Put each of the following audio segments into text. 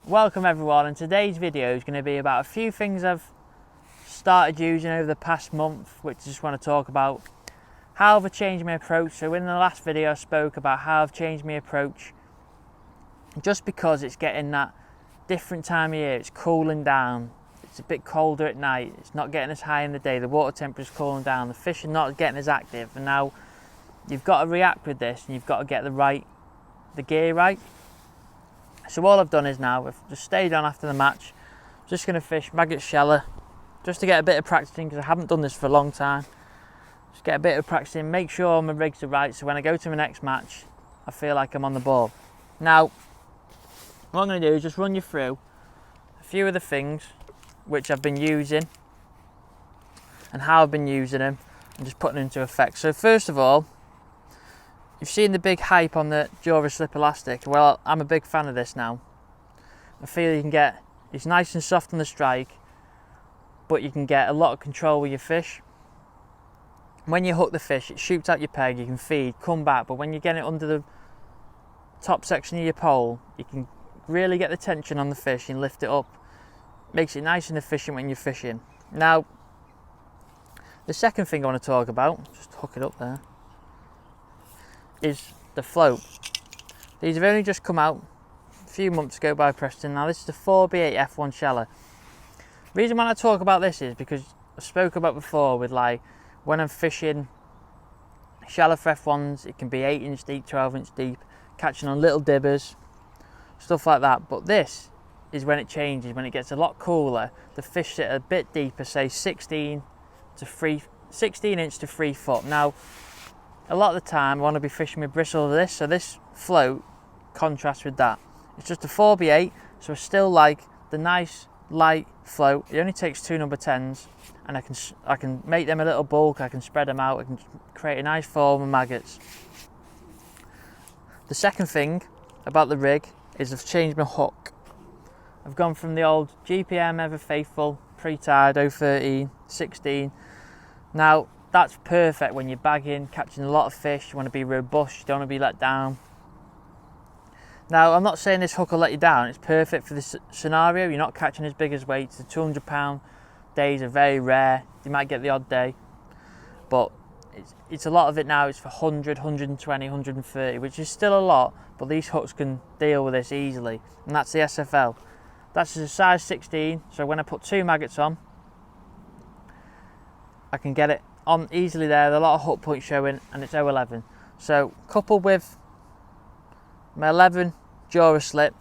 Welcome everyone, and today's video is going to be about a few things I've started using over the past month, which I just want to talk about. How I've changed my approach. So in the last video I spoke about how I've changed my approach just because it's getting that different time of year. It's cooling down, it's a bit colder at night, it's not getting as high in the day, the water temperature's cooling down, the fish are not getting as active, and now you've got to react with this and you've got to get the gear right. So all I've done is now I've just stayed on after the match, just going to fish maggot sheller just to get a bit of practicing, because I haven't done this for a long time. Just get a bit of practicing, make sure my rigs are right, so when I go to my next match I feel like I'm on the ball. Now what I'm going to do is just run you through a few of the things which I've been using and how I've been using them and just putting them into effect. So first of all, you've seen the big hype on the Dura Slip Elastic. Well, I'm a big fan of this now. I feel it's nice and soft on the strike, but you can get a lot of control with your fish. When you hook the fish, it shoots out your peg, you can feed, come back, but when you get it under the top section of your pole, you can really get the tension on the fish and lift it up. Makes it nice and efficient when you're fishing. Now, the second thing I want to talk about, just hook it up there, is the float. These have only just come out a few months ago by Preston. Now this is the 4B8 F1 sheller. The reason why I talk about this is because I spoke about before with like when I'm fishing sheller for F1s, it can be 8-inch deep, 12-inch deep, catching on little dibbers, stuff like that. But this is when it changes, when it gets a lot cooler, the fish sit a bit deeper, say 16 inch to 3 foot. Now a lot of the time I want to be fishing with bristle of this, so this float contrasts with that. It's just a 4B8, so I still like the nice light float. It only takes 2 number 10s, and I can make them a little bulk, I can spread them out, I can create a nice form of maggots. The second thing about the rig is I've changed my hook. I've gone from the old GPM Ever Faithful pre-tide 013, 16. Now that's perfect when you're bagging, catching a lot of fish, you want to be robust, you don't want to be let down. Now I'm not saying this hook will let you down, it's perfect for this scenario. You're not catching as big as weights, the 200 pound days are very rare, you might get the odd day, but it's a lot of it now. It's for 100, 120, 130, which is still a lot, but these hooks can deal with this easily, and that's the SFL. That's a size 16, so when I put 2 maggots on, I can get it on easily there, a lot of hook points showing, and it's 011. So coupled with my 11 Dura Slip,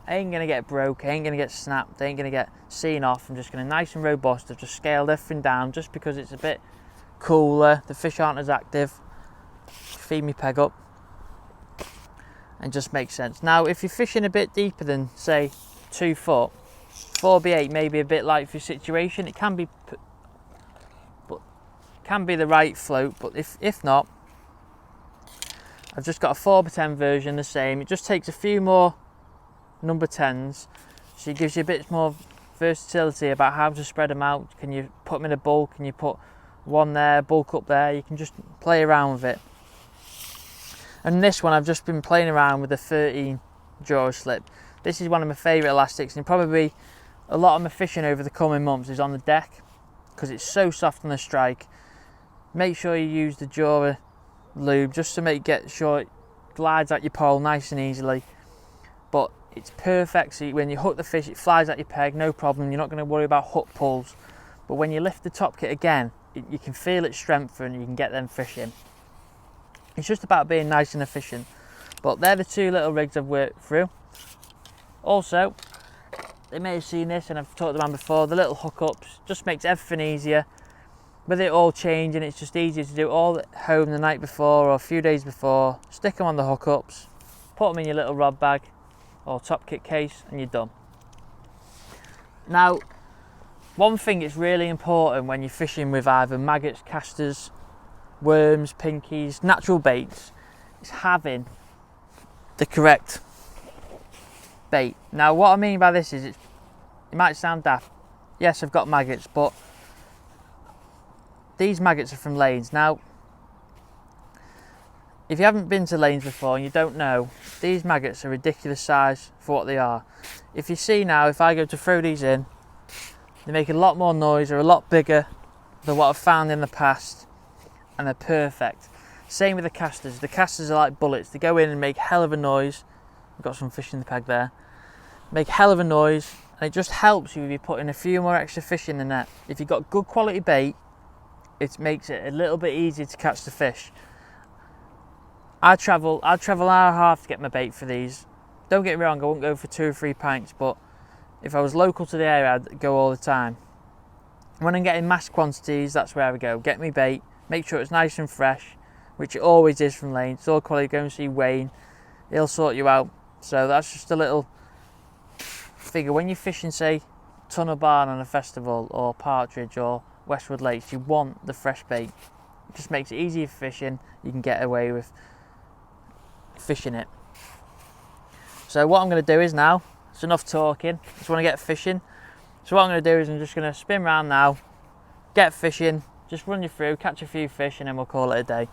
I ain't gonna get broke, I ain't gonna get snapped, I ain't gonna get seen off. I'm just gonna nice and robust. I've just scaled everything down just because it's a bit cooler, the fish aren't as active, feed me peg up, and just makes sense. Now if you're fishing a bit deeper than say 2 foot, 4B8 may be a bit light for your situation. It can be the right float, but if not, I've just got a 4x10 version, the same. It just takes a few more number 10s, so it gives you a bit more versatility about how to spread them out. Can you put them in a bulk? Can you put one there, bulk up there? You can just play around with it. And this one, I've just been playing around with the 13 Dura Slip. This is one of my favourite elastics, and probably a lot of my fishing over the coming months is on the deck because it's so soft on the strike. Make sure you use the Dura lube just to get sure it glides at your pole nice and easily. But it's perfect, so when you hook the fish, it flies at your peg, no problem. You're not going to worry about hook pulls. But when you lift the top kit again, you can feel it strengthen and you can get them fishing. It's just about being nice and efficient. But they're the 2 little rigs I've worked through. Also, they may have seen this and I've talked about before, the little hookups just makes everything easier. With it all changing, it's just easier to do it all at home the night before or a few days before. Stick them on the hookups, put them in your little rod bag or top kit case, and you're done. Now, one thing that's really important when you're fishing with either maggots, casters, worms, pinkies, natural baits, is having the correct bait. Now what I mean by this is, it might sound daft. Yes, I've got maggots, but these maggots are from Lanes. Now if you haven't been to lanes before and you don't know, these maggots are ridiculous size for what they are. If you see now, if I go to throw these in, they make a lot more noise, they're a lot bigger than what I've found in the past, and they're perfect. Same with the casters. The casters are like bullets. They go in and make hell of a noise. I've got some fish in the peg there. Make hell of a noise, and it just helps you if you're putting a few more extra fish in the net. If you've got good quality bait, it makes it a little bit easier to catch the fish. I'd travel an hour and a half to get my bait for these. Don't get me wrong, I wouldn't go for 2 or 3 pints, but if I was local to the area, I'd go all the time. When I'm getting mass quantities, that's where I go. Get me bait, make sure it's nice and fresh, which it always is from Lane. It's all quality. Go and see Wayne, he'll sort you out. So that's just a little figure. When you're fishing, say, Tunnel Barn on a festival, or Partridge, or Westwood Lakes, you want the fresh bait. It just makes it easier for fishing. You can get away with fishing it. So what I'm going to do is now, it's enough talking, I just want to get fishing. So what I'm going to do is I'm just going to spin around now, get fishing, just run you through, catch a few fish, and then we'll call it a day.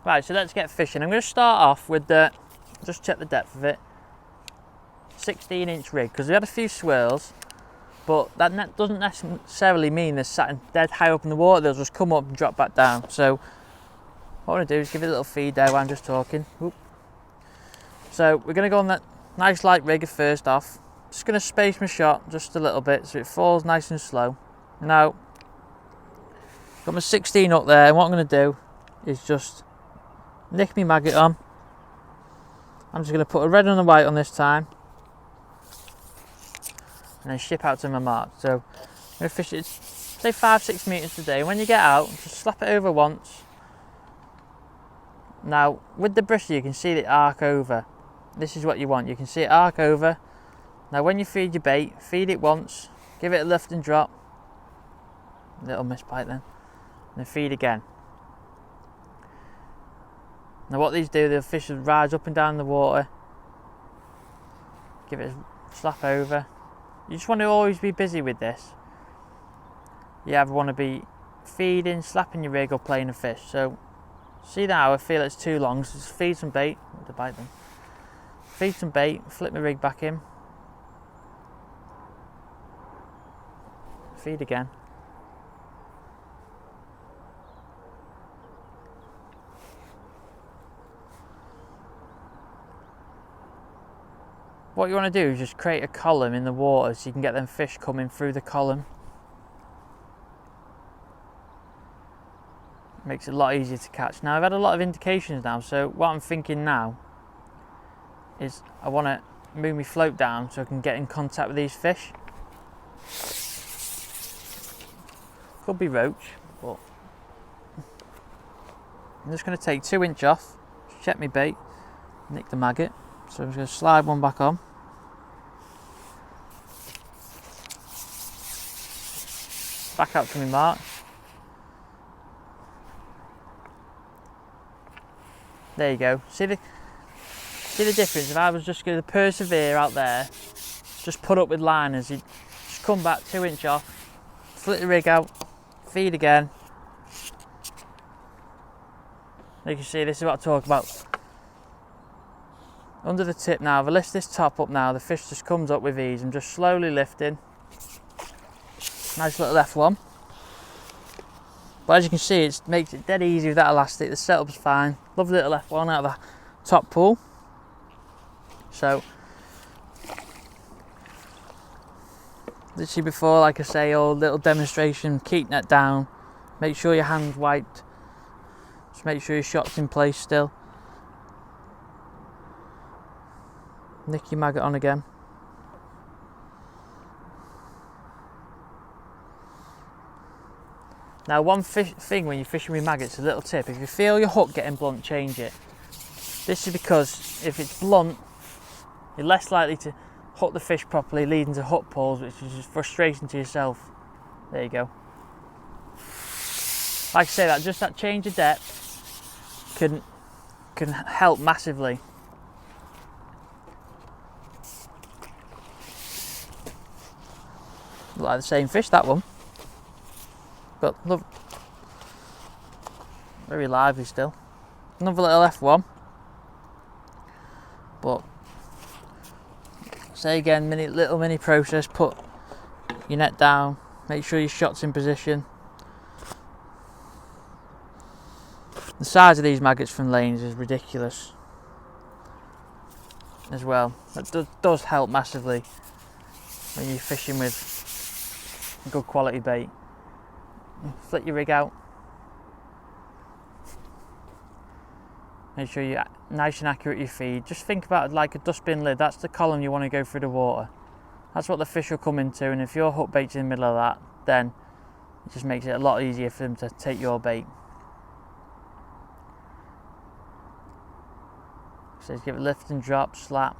Right, so let's get fishing. I'm going to start off with the, just check the depth of it, 16-inch rig, because we had a few swirls, but that doesn't necessarily mean they're sat dead high up in the water. They'll just come up and drop back down. So what I'm going to do is give it a little feed there while I'm just talking. Oop. So we're going to go on that nice light rig first off. Just going to space my shot just a little bit so it falls nice and slow. Now, got my 16 up there, and what I'm going to do is just nick my maggot on. I'm just going to put a red and a white on this time, and then ship out to my mark. So I'm going to fish it, say 5-6 metres today. When you get out, just slap it over once. Now with the bristle you can see it arc over. This is what you want, you can see it arc over. Now when you feed your bait, feed it once, give it a lift and drop. Little misbite then. And then feed again. Now what these do, the fish will rise up and down the water. Give it a slap over. You just want to always be busy with this. You either want to be feeding, slapping your rig, or playing a fish. So see now I feel it's too long, so just feed some bait. To bite them. Feed some bait, flip my rig back in. Feed again. What you want to do is just create a column in the water so you can get them fish coming through the column. Makes it a lot easier to catch. Now I've had a lot of indications now, so what I'm thinking now is I want to move my float down so I can get in contact with these fish. Could be roach, but I'm just going to take 2 inch off, check my bait, nick the maggot. So I'm just going to slide one back on. Back out to my mark. There you go. See the difference? If I was just going to persevere out there, just put up with liners, you'd just come back 2 inch off, flip the rig out, feed again. You can see this is what I talk about. Under the tip now, if I lift this top up now, the fish just comes up with ease. I'm just slowly lifting. Nice little F1. But as you can see, it makes it dead easy with that elastic. The setup's fine. Lovely little F1 out of the top pool. So, literally before, like I say, all little demonstration, keep net down. Make sure your hand's wiped. Just make sure your shot's in place still. Nick your maggot on again. Now one thing when you're fishing with maggots, a little tip, if you feel your hook getting blunt, change it. This is because if it's blunt, you're less likely to hook the fish properly, leading to hook pulls, which is just frustrating to yourself. There you go. Like I say, that change of depth can help massively. Look like the same fish, that one. But Very lively still. Another little F1. But say again, little mini process. Put your net down, make sure your shot's in position. The size of these maggots from lanes is ridiculous as well. That does help massively when you're fishing with good quality bait. Flick your rig out. Make sure you're nice and accurate with your feed. Just think about it like a dustbin lid. That's the column you want to go through the water. That's what the fish will come into, and if your hook bait's in the middle of that, then it just makes it a lot easier for them to take your bait. So just give it lift and drop, slap.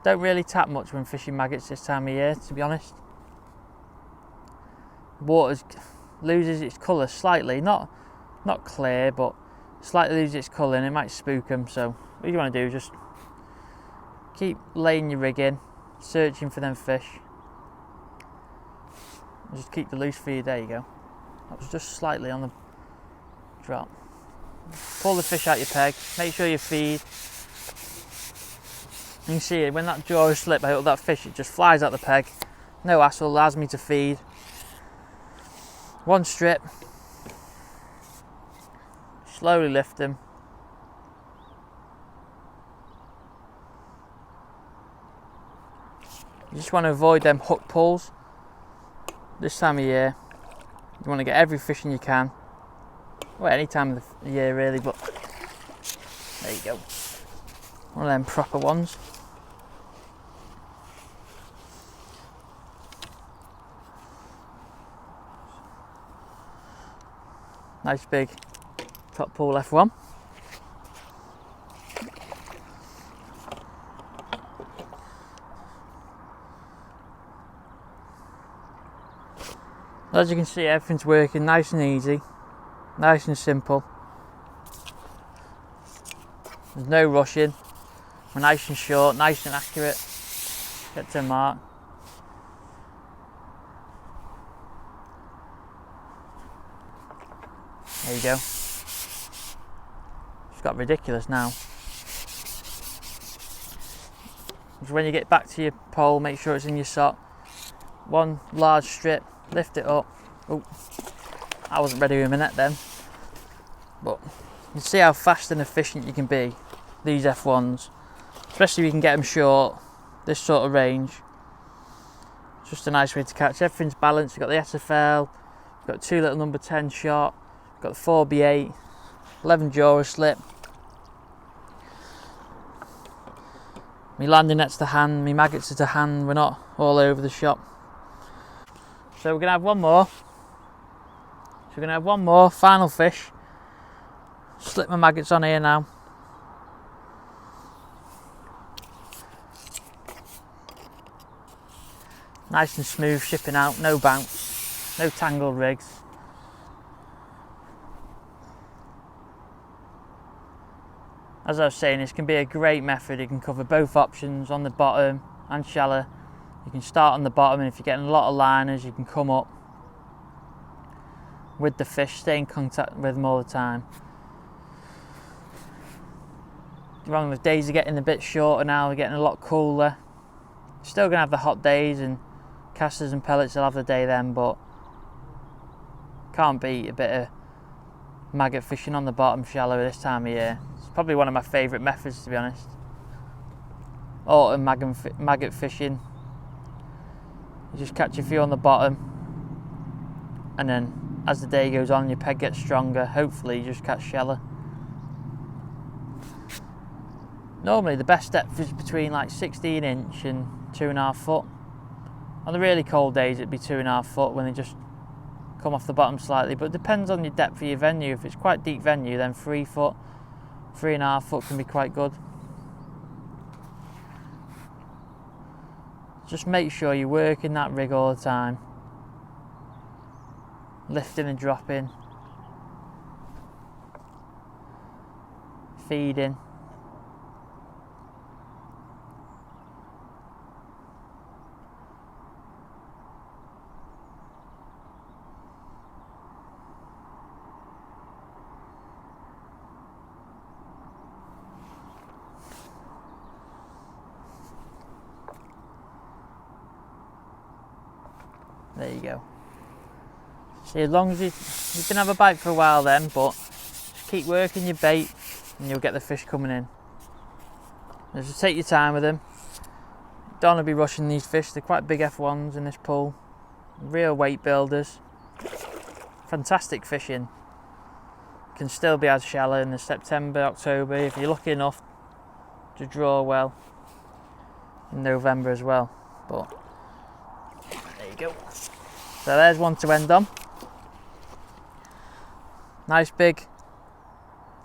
Don't really tap much when fishing maggots this time of year, to be honest. The water loses its colour slightly, not clear, but slightly loses its colour, and it might spook them. So what you want to do is just keep laying your rig in, searching for them fish. Just keep the loose feed. There you go. That was just slightly on the drop. Pull the fish out your peg. Make sure you feed. You can see it when that jaw is slipped. I hook that fish, it just flies out the peg. No hassle. Allows me to feed. One strip. Slowly lift them. You just want to avoid them hook pulls. This time of year, you want to get every fishing you can. Well, any time of the year really, but there you go. One of them proper ones. Nice big top pool F1. As you can see, everything's working nice and easy, nice and simple. There's no rushing. We're nice and short, nice and accurate. Get to the mark. There you go. It's got ridiculous now. So when you get back to your pole, make sure it's in your sock. One large strip, lift it up. Oh, I wasn't ready with my net then. But you can see how fast and efficient you can be, these F1s. Especially if you can get them short, this sort of range. It's just a nice way to catch. Everything's balanced. You've got the SFL, you've got 2 little number 10 shot, you've got the 4B8, 11 jaw slip. My landing net's to hand, my maggots are to hand, we're not all over the shop. So we're going to have one more. Final fish. Slip my maggots on here now. Nice and smooth shipping out, no bounce, no tangled rigs. As I was saying, this can be a great method. It can cover both options, on the bottom and shallow. You can start on the bottom, and if you're getting a lot of liners, you can come up with the fish, stay in contact with them all the time. Wrong, the days are getting a bit shorter now, they're getting a lot cooler. Still going to have the hot days, and casters and pellets will have the day then, but can't beat a bit of maggot fishing on the bottom shallow this time of year. It's probably one of my favourite methods, to be honest. Autumn maggot fishing. You just catch a few on the bottom, and then as the day goes on, your peg gets stronger. Hopefully you just catch shallow. Normally the best depth is between like 16 inch and 2.5 foot. On the really cold days it'd be 2.5 foot when they just come off the bottom slightly, but it depends on your depth of your venue. If it's quite deep venue, then 3 foot, 3.5 foot can be quite good. Just make sure you're working that rig all the time. Lifting and dropping. Feeding. There you go. See, as long as you can have a bite for a while then, but just keep working your bait and you'll get the fish coming in. Just take your time with them. Don't want to be rushing these fish. They're quite big F1s in this pool. Real weight builders. Fantastic fishing. Can still be as shallow in the September, October if you're lucky enough to draw well. In November as well. But there you go. So there's one to end on. Nice big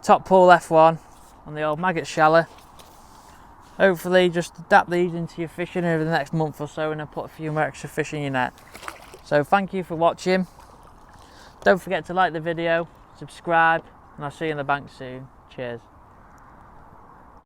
top pool F1 on the old Maggot Shallow. Hopefully just adapt these into your fishing over the next month or so and then put a few more extra fish in your net. So thank you for watching. Don't forget to like the video, subscribe, and I'll see you in the bank soon. Cheers.